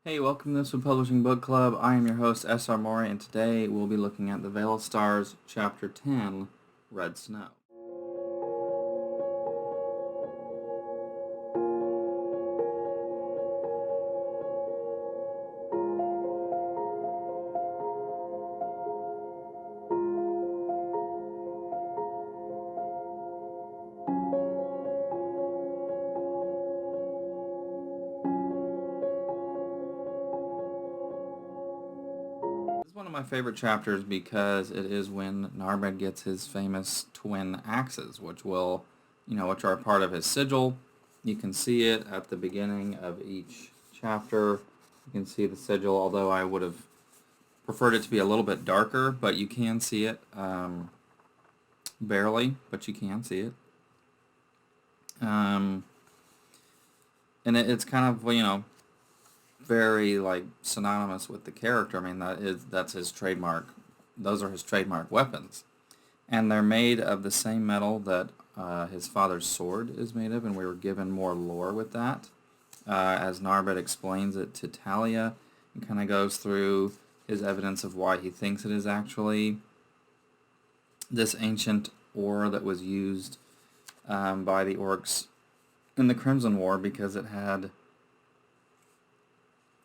Hey, welcome to Mistwood Publishing Book Club. I am your host, S.R. Mowry, and today we'll be looking at The Veil of Stars, Chapter 10, Red Snow. This is one of my favorite chapters because it is when Narbed gets his famous twin axes, which are a part of his sigil. You can see it at the beginning of each chapter. You can see the sigil, although I would have preferred it to be a little bit darker, but you can see it, barely, but you can see it. And it's kind of, very synonymous with the character. I mean, that's his trademark. Those are his trademark weapons, and they're made of the same metal that his father's sword is made of. And we were given more lore with that as Narbed explains it to Talia, and kind of goes through his evidence of why he thinks it is actually this ancient ore that was used by the orcs in the Crimson War, because it had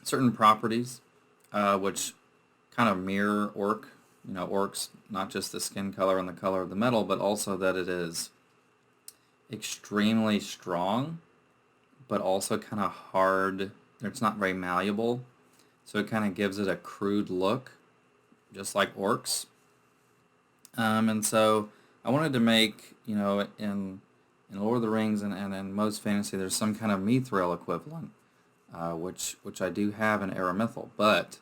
certain properties which kind of mirror orcs, not just the skin color and the color of the metal, but also that it is extremely strong, but also kind of hard. It's not very malleable, so it kind of gives it a crude look, just like orcs. And so I wanted to make, in Lord of the Rings and in most fantasy, there's some kind of mithril equivalent, which I do have in Aramithal, but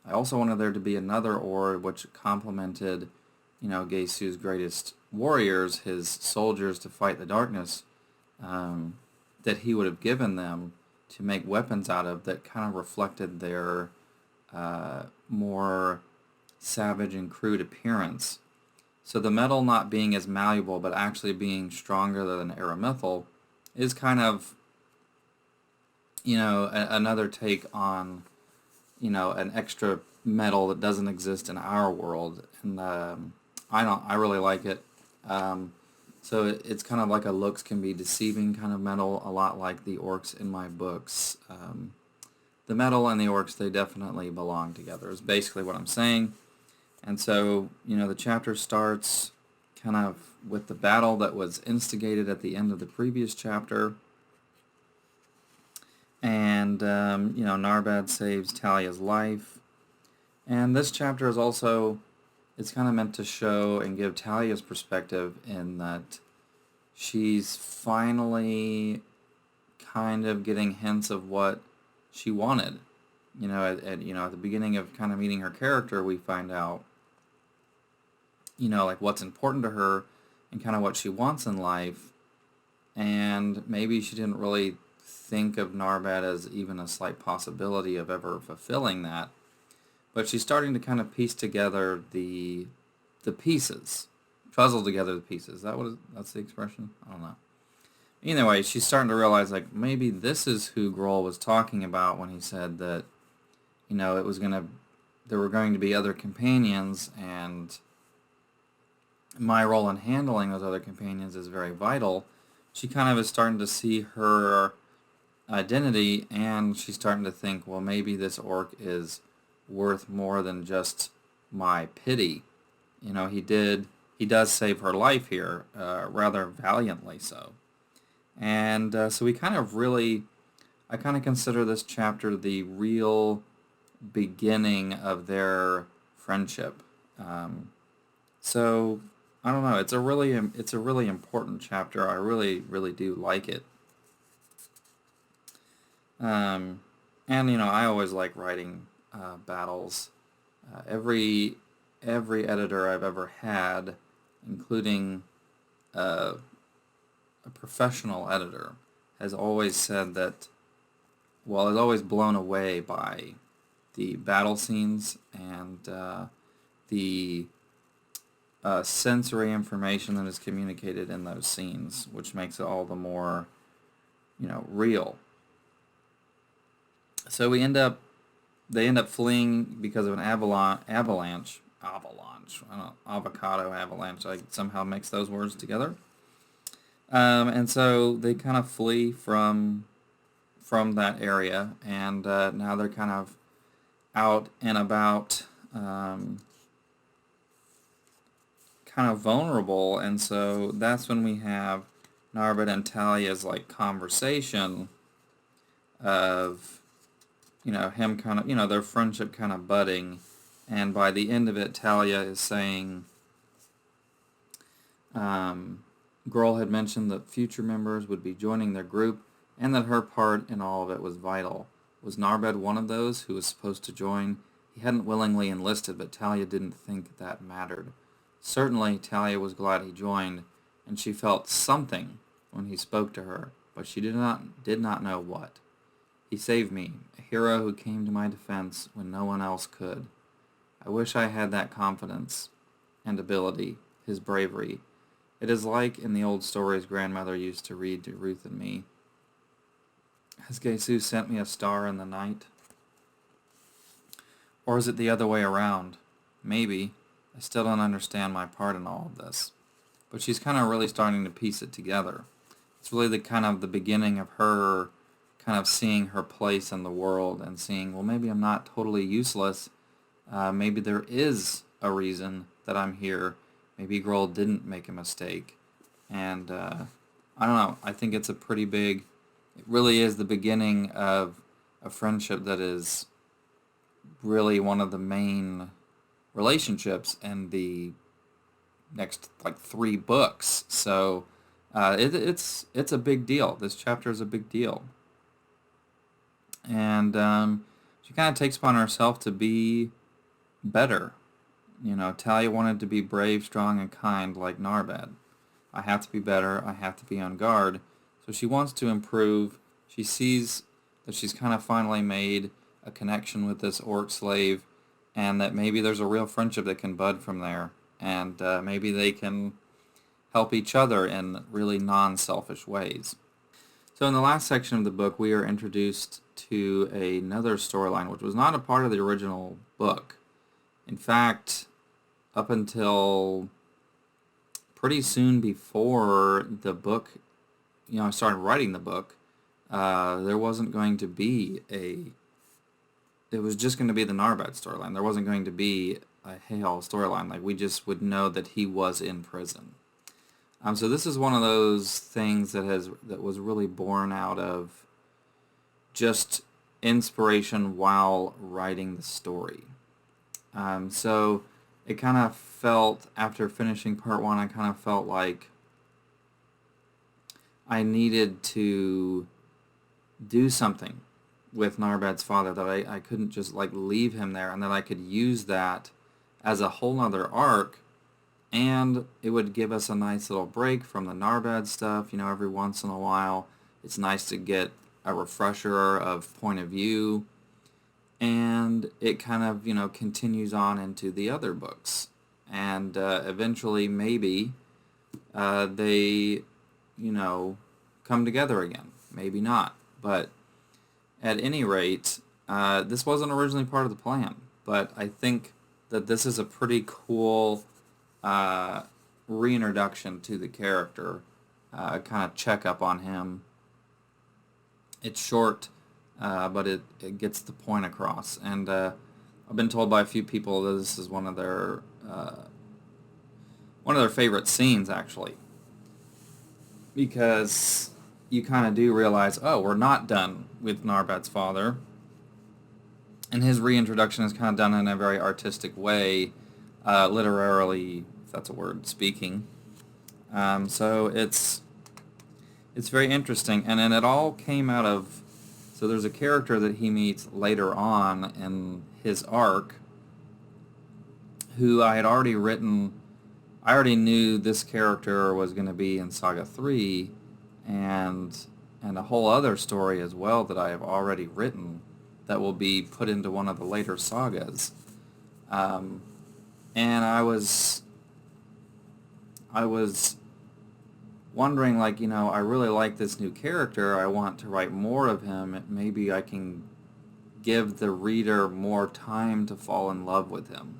I also wanted there to be another ore which complemented, Geisu's greatest warriors, his soldiers to fight the darkness, that he would have given them to make weapons out of that kind of reflected their more savage and crude appearance. So the metal not being as malleable but actually being stronger than Aramithal is kind of another take on, an extra metal that doesn't exist in our world, and I really like it. So it's kind of like a looks can be deceiving kind of metal, a lot like the orcs in my books. The metal and the orcs, they definitely belong together, is basically what I'm saying. And so, the chapter starts kind of with the battle that was instigated at the end of the previous chapter. And, Narbed saves Talia's life. And this chapter is also, it's kind of meant to show and give Talia's perspective in that she's finally kind of getting hints of what she wanted. At the beginning of kind of meeting her character, we find out, what's important to her and kind of what she wants in life. And maybe she didn't really think of Narbed as even a slight possibility of ever fulfilling that, but she's starting to kind of piece together the pieces, puzzle together the pieces. That's the expression? I don't know. Anyway, she's starting to realize maybe this is who Grohl was talking about when he said that there were going to be other companions, and my role in handling those other companions is very vital. She kind of is starting to see her identity, and she's starting to think, well, maybe this orc is worth more than just my pity. He does save her life here, rather valiantly so. And so I kind of consider this chapter the real beginning of their friendship. So I don't know. It's a really important chapter. I really, really do like it. And I always like writing battles. Every editor I've ever had, including a professional editor, has always said that, is always blown away by the battle scenes and the sensory information that is communicated in those scenes, which makes it all the more, real. So we end up they end up fleeing because of an avalanche. I don't know, avocado avalanche. I somehow mix those words together. And so they kind of flee from that area, and now they're kind of out and about, kind of vulnerable, and so that's when we have Narbad and Talia's like conversation of, him kind of, their friendship kind of budding, and by the end of it, Talia is saying, Grohl had mentioned that future members would be joining their group, and that her part in all of it was vital. Was Narbad one of those who was supposed to join? He hadn't willingly enlisted, but Talia didn't think that mattered. Certainly, Talia was glad he joined, and she felt something when he spoke to her, but she did not know what. He saved me, a hero who came to my defense when no one else could. I wish I had that confidence and ability, his bravery. It is like in the old stories grandmother used to read to Ruth and me. Has Jesus sent me a star in the night? Or is it the other way around? Maybe. I still don't understand my part in all of this. But she's kind of really starting to piece it together. It's really the kind of the beginning of her kind of seeing her place in the world and seeing, well, maybe I'm not totally useless. Maybe there is a reason that I'm here. Maybe Grohl didn't make a mistake. And I don't know. I think it's a pretty big... It really is the beginning of a friendship that is really one of the main relationships in the next like 3 books. So it's a big deal. This chapter is a big deal. And she kind of takes upon herself to be better. Talia wanted to be brave, strong, and kind like Narbad. I have to be better. I have to be on guard. So she wants to improve. She sees that she's kind of finally made a connection with this orc slave, and that maybe there's a real friendship that can bud from there. And maybe they can help each other in really non-selfish ways. So in the last section of the book, we are introduced to another storyline, which was not a part of the original book. In fact, up until pretty soon before the book, I started writing the book, there wasn't going to be it was just going to be the Narbad storyline. There wasn't going to be a Hale storyline. Like, we just would know that he was in prison. So this is one of those things that was really born out of just inspiration while writing the story. So it kind of felt, after finishing part 1, I kind of felt like I needed to do something with Narbad's father, that I couldn't just like leave him there, and that I could use that as a whole nother arc, and it would give us a nice little break from the Narbad stuff. Every once in a while it's nice to get a refresher of point of view, and it kind of continues on into the other books, and eventually maybe they come together again, maybe not, but at any rate, this wasn't originally part of the plan, but I think that this is a pretty cool reintroduction to the character, kind of check up on him. It's short, but it gets the point across, and I've been told by a few people that this is one of their favorite scenes, actually, because you kind of do realize, oh, we're not done with Narbad's father, and his reintroduction is kind of done in a very artistic way, literarily, if that's a word, speaking. So it's very interesting, and then it all came out of, so there's a character that he meets later on in his arc, who I had already written. I already knew this character was going to be in Saga 3, and a whole other story as well that I have already written that will be put into one of the later sagas. And I was wondering, like, I really like this new character. I want to write more of him. Maybe I can give the reader more time to fall in love with him.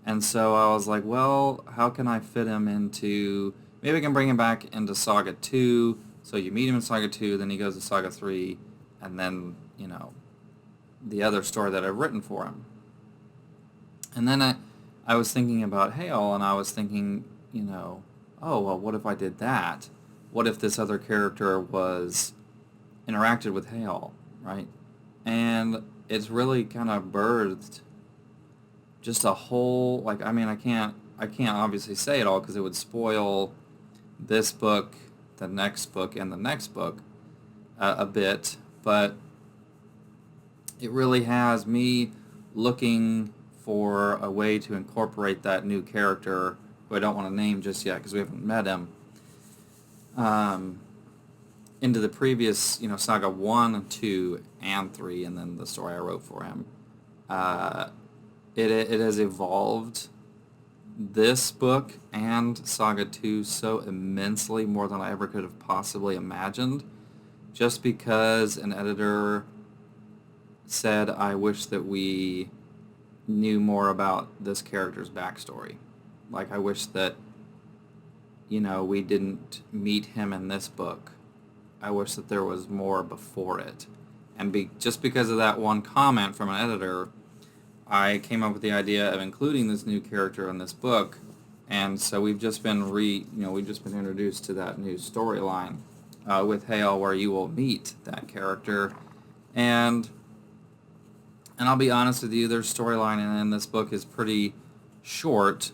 And so I was like, well, how can I fit him into... Maybe I can bring him back into Saga 2, so you meet him in Saga 2, then he goes to Saga 3, and then, you know, the other story that I've written for him. And then I was thinking about Hale, and I was thinking, you know, oh, well, what if I did that? What if this other character was interacted with Hale, right? And it's really kind of birthed just a whole, like, I mean, I can't obviously say it all because it would spoil this book, the next book, and the next book a bit, but it really has me looking for a way to incorporate that new character, who I don't want to name just yet because we haven't met him, into the previous, you know, Saga 1, 2, and 3, and then the story I wrote for him. It has evolved this book and Saga 2 so immensely, more than I ever could have possibly imagined, just because an editor said, I wish that we knew more about this character's backstory. Like, I wish that, you know, we didn't meet him in this book. I wish that there was more before it. And just because of that one comment from an editor, I came up with the idea of including this new character in this book, and so we've just been introduced to that new storyline with Hale, where you will meet that character, and I'll be honest with you, their storyline in this book is pretty short,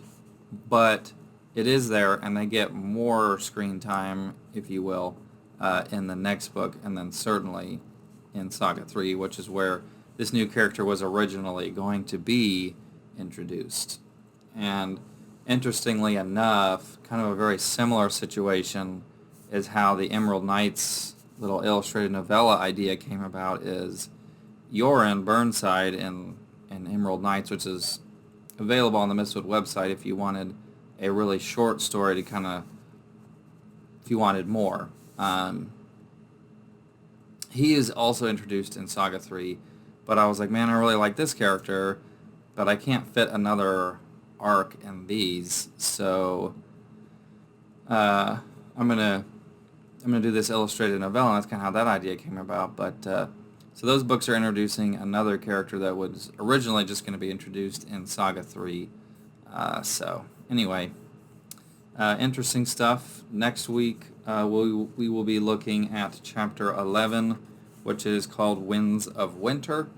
but it is there, and they get more screen time, if you will, in the next book, and then certainly in Saga 3, which is where this new character was originally going to be introduced. And interestingly enough, kind of a very similar situation is how the Emerald Knights little illustrated novella idea came about. Is Yoren Burnside in Emerald Knights, which is available on the Mistwood website if you wanted a really short story to kind of, if you wanted more. He is also introduced in Saga 3, but I was like, man, I really like this character, but I can't fit another arc in these, so I'm gonna do this illustrated novella, and that's kind of how that idea came about. But so those books are introducing another character that was originally just going to be introduced in Saga 3. So anyway, interesting stuff. Next week we will be looking at Chapter 11, which is called Winds of Winter,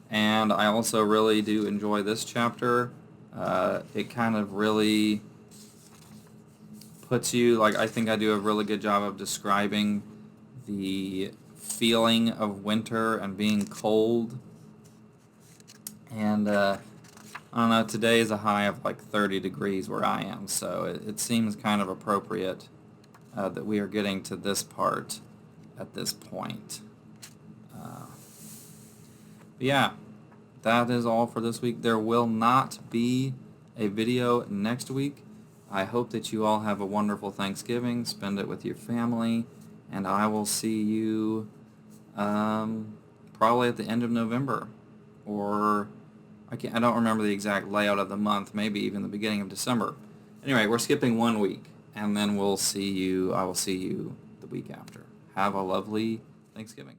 and I also really do enjoy this chapter. It kind of really puts you, like, I think I do a really good job of describing the feeling of winter and being cold. And I don't know, today is a high of like 30 degrees where I am, so it seems kind of appropriate that we are getting to this part at this point. But yeah, that is all for this week. There will not be a video next week. I hope that you all have a wonderful Thanksgiving, spend it with your family, and I will see you probably at the end of November, or I don't remember the exact layout of the month, maybe even the beginning of December. Anyway, we're skipping 1 week, and then I will see you the week after. Have a lovely Thanksgiving.